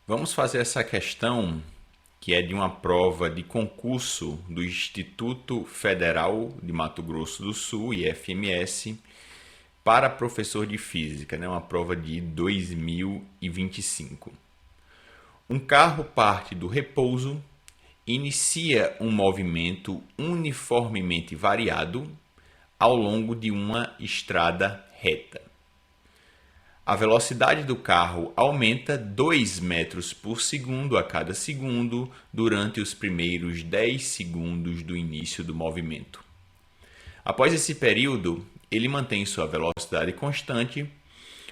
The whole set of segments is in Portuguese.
Vamos fazer essa questão que é de uma prova de concurso do Instituto Federal de Mato Grosso do Sul, IFMS, para professor de física, né? Uma prova de 2025. Um carro parte do repouso, inicia um movimento uniformemente variado ao longo de uma estrada reta. A velocidade do carro aumenta 2 metros por segundo a cada segundo durante os primeiros 10 segundos do início do movimento. Após esse período, ele mantém sua velocidade constante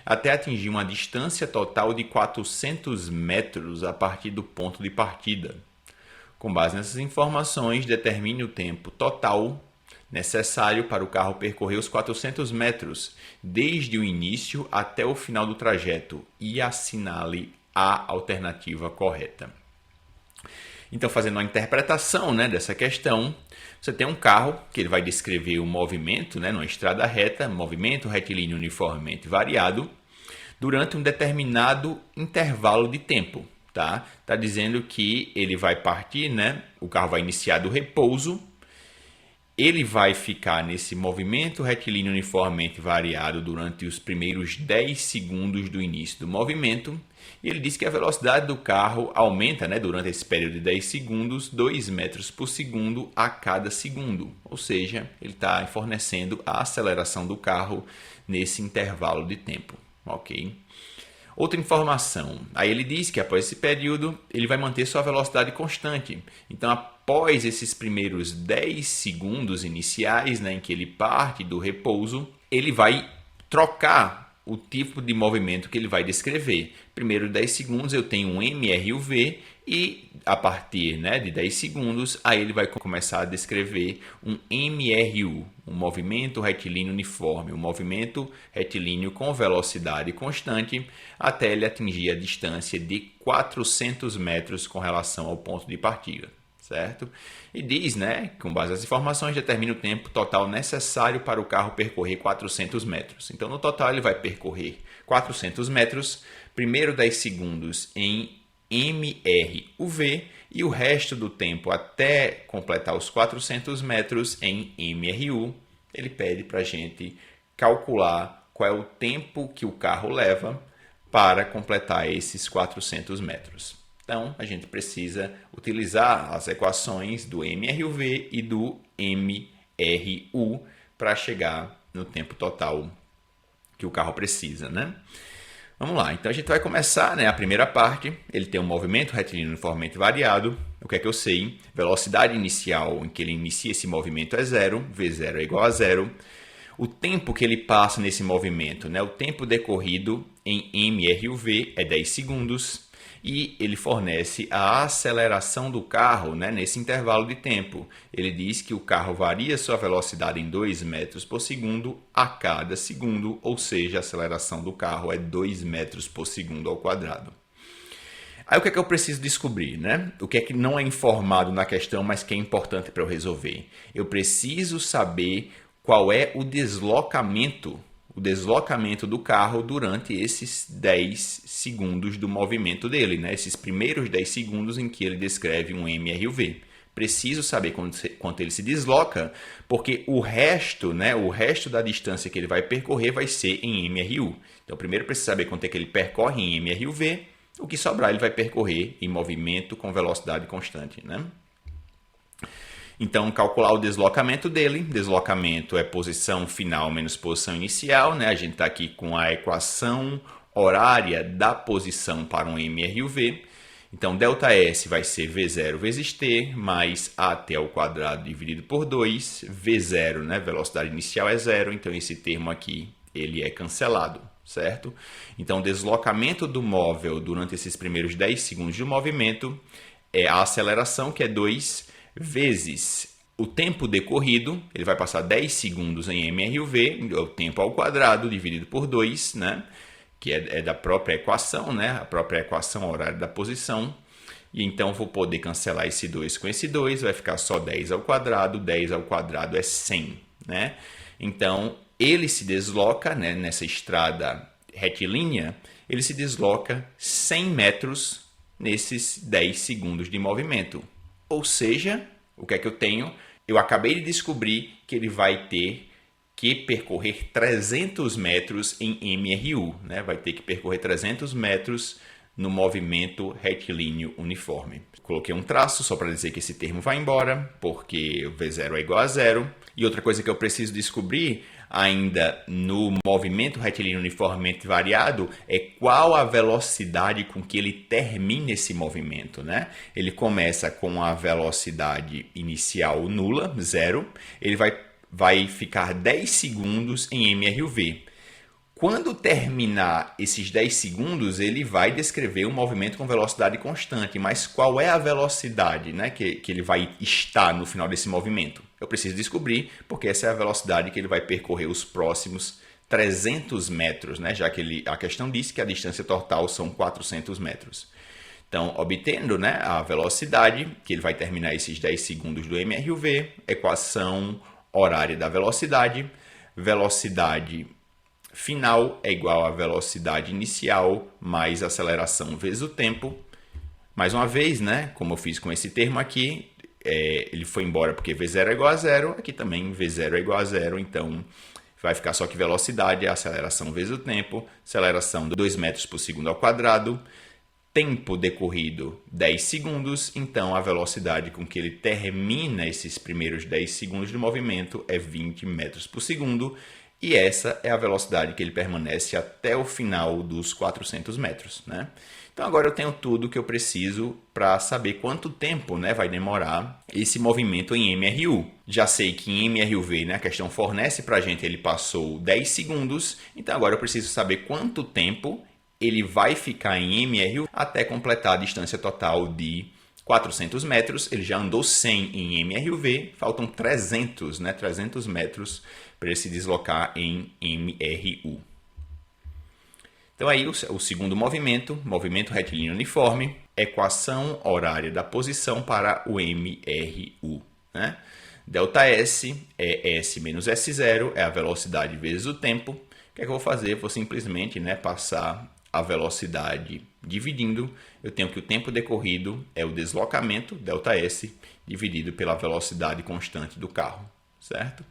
até atingir uma distância total de 400 metros a partir do ponto de partida. Com base nessas informações, determine o tempo total necessário para o carro percorrer os 400 metros, desde o início até o final do trajeto, e assinale a alternativa correta. Então, fazendo uma interpretação, dessa questão, você tem um carro que ele vai descrever o movimento, numa estrada reta, movimento retilíneo uniformemente variado, durante um determinado intervalo de tempo. Tá dizendo que ele vai partir, o carro vai iniciar do repouso, ele vai ficar nesse movimento retilíneo uniformemente variado durante os primeiros 10 segundos do início do movimento. E ele diz que a velocidade do carro aumenta, durante esse período de 10 segundos, 2 metros por segundo a cada segundo. Ou seja, ele está fornecendo a aceleração do carro nesse intervalo de tempo. Ok? Outra informação, aí ele diz que após esse período ele vai manter sua velocidade constante. Então, após esses primeiros 10 segundos iniciais, em que ele parte do repouso, ele vai trocar o tipo de movimento que ele vai descrever. Primeiro 10 segundos eu tenho um MRUV e a partir de 10 segundos aí ele vai começar a descrever um MRU, um movimento retilíneo uniforme, um movimento retilíneo com velocidade constante até ele atingir a distância de 400 metros com relação ao ponto de partida. Certo? E diz, com base nas informações, determina o tempo total necessário para o carro percorrer 400 metros. Então, no total, ele vai percorrer 400 metros, primeiro 10 segundos em MRUV e o resto do tempo até completar os 400 metros em MRU. Ele pede para a gente calcular qual é o tempo que o carro leva para completar esses 400 metros. Então, a gente precisa utilizar as equações do MRUV e do MRU para chegar no tempo total que o carro precisa, Vamos lá, então a gente vai começar, a primeira parte. Ele tem um movimento retilíneo uniformemente variado. O que é que eu sei? Velocidade inicial em que ele inicia esse movimento é zero, V0 é igual a zero. O tempo que ele passa nesse movimento, o tempo decorrido em MRUV é 10 segundos. E ele fornece a aceleração do carro nesse intervalo de tempo. Ele diz que o carro varia sua velocidade em 2 metros por segundo a cada segundo, ou seja, a aceleração do carro é 2 metros por segundo ao quadrado. Aí o que é que eu preciso descobrir? O que é que não é informado na questão, mas que é importante para eu resolver? Eu preciso saber qual é o deslocamento do carro durante esses 10 segundos do movimento dele, esses primeiros 10 segundos em que ele descreve um MRUV. Preciso saber quanto ele se desloca, porque o resto da distância que ele vai percorrer vai ser em MRU. Então, primeiro preciso saber quanto é que ele percorre em MRUV, o que sobrar ele vai percorrer em movimento com velocidade constante, Então, calcular o deslocamento dele. Deslocamento é posição final menos posição inicial. A gente está aqui com a equação horária da posição para um MRUV. Então, ΔS vai ser V0 vezes T, mais AT ao quadrado dividido por 2. V0, velocidade inicial é zero, então esse termo aqui ele é cancelado, certo? Então, o deslocamento do móvel durante esses primeiros 10 segundos de movimento é a aceleração, que é 2 vezes o tempo decorrido, ele vai passar 10 segundos em MRUV, o tempo ao quadrado, dividido por 2, que é da própria equação, a própria equação horária da posição. E então vou poder cancelar esse 2 com esse 2, vai ficar só 10 ao quadrado é 100. Então, ele se desloca, nessa estrada retilínea, ele se desloca 100 metros nesses 10 segundos de movimento. Ou seja, o que é que eu tenho? Eu acabei de descobrir que ele vai ter que percorrer 300 metros em MRU, né? Vai ter que percorrer 300 metros no movimento retilíneo uniforme. Coloquei um traço só para dizer que esse termo vai embora, porque V0 é igual a zero. E outra coisa que eu preciso descobrir ainda no movimento retilíneo uniformemente variado é qual a velocidade com que ele termina esse movimento, né? Ele começa com a velocidade inicial nula, zero. Ele vai ficar 10 segundos em MRUV. Quando terminar esses 10 segundos, ele vai descrever um movimento com velocidade constante. Mas qual é a velocidade, né, que ele vai estar no final desse movimento? Eu preciso descobrir, porque essa é a velocidade que ele vai percorrer os próximos 300 metros, né, já que a questão diz que a distância total são 400 metros. Então, obtendo, né, a velocidade, que ele vai terminar esses 10 segundos do MRUV, equação horária da velocidade, velocidade final é igual à velocidade inicial mais aceleração vezes o tempo. Mais uma vez, né, como eu fiz com esse termo aqui, ele foi embora porque V0 é igual a zero, aqui também V0 é igual a zero, então vai ficar só que velocidade é aceleração vezes o tempo, aceleração de 2 metros por segundo ao quadrado, tempo decorrido 10 segundos, então a velocidade com que ele termina esses primeiros 10 segundos de movimento é 20 metros por segundo, e essa é a velocidade que ele permanece até o final dos 400 metros, né? Então agora eu tenho tudo que eu preciso para saber quanto tempo, né, vai demorar esse movimento em MRU. Já sei que em MRUV, né, a questão fornece para a gente, ele passou 10 segundos, então agora eu preciso saber quanto tempo ele vai ficar em MRU até completar a distância total de 400 metros. Ele já andou 100 em MRUV, faltam 300, né, 300 metros para ele se deslocar em MRU. Então aí o segundo movimento retilíneo uniforme, equação horária da posição para o MRU, né? ΔS é S menos S0, é a velocidade vezes o tempo. O que é que eu vou fazer? Vou simplesmente, né, passar a velocidade dividindo. Eu tenho que o tempo decorrido é o deslocamento, ΔS, dividido pela velocidade constante do carro, certo?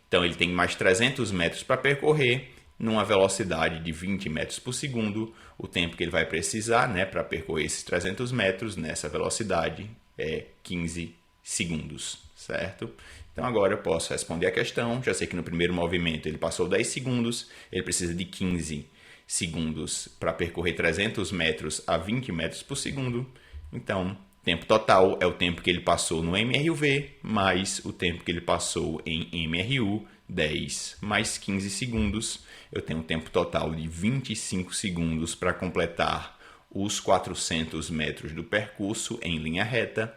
Então ele tem mais 300 metros para percorrer, numa velocidade de 20 metros por segundo. O tempo que ele vai precisar, né, para percorrer esses 300 metros nessa velocidade é 15 segundos, certo? Então agora eu posso responder a questão. Já sei que no primeiro movimento ele passou 10 segundos, ele precisa de 15 segundos para percorrer 300 metros a 20 metros por segundo. Então, tempo total é o tempo que ele passou no MRUV mais o tempo que ele passou em MRU, 10 mais 15 segundos. Eu tenho um tempo total de 25 segundos para completar os 400 metros do percurso em linha reta.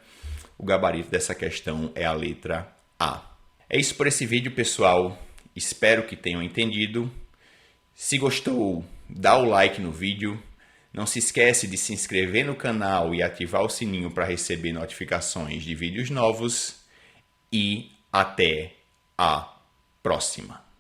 O gabarito dessa questão é a letra A. É isso por esse vídeo, pessoal. Espero que tenham entendido. Se gostou, dá o like no vídeo. Não se esquece de se inscrever no canal e ativar o sininho para receber notificações de vídeos novos. E até a próxima.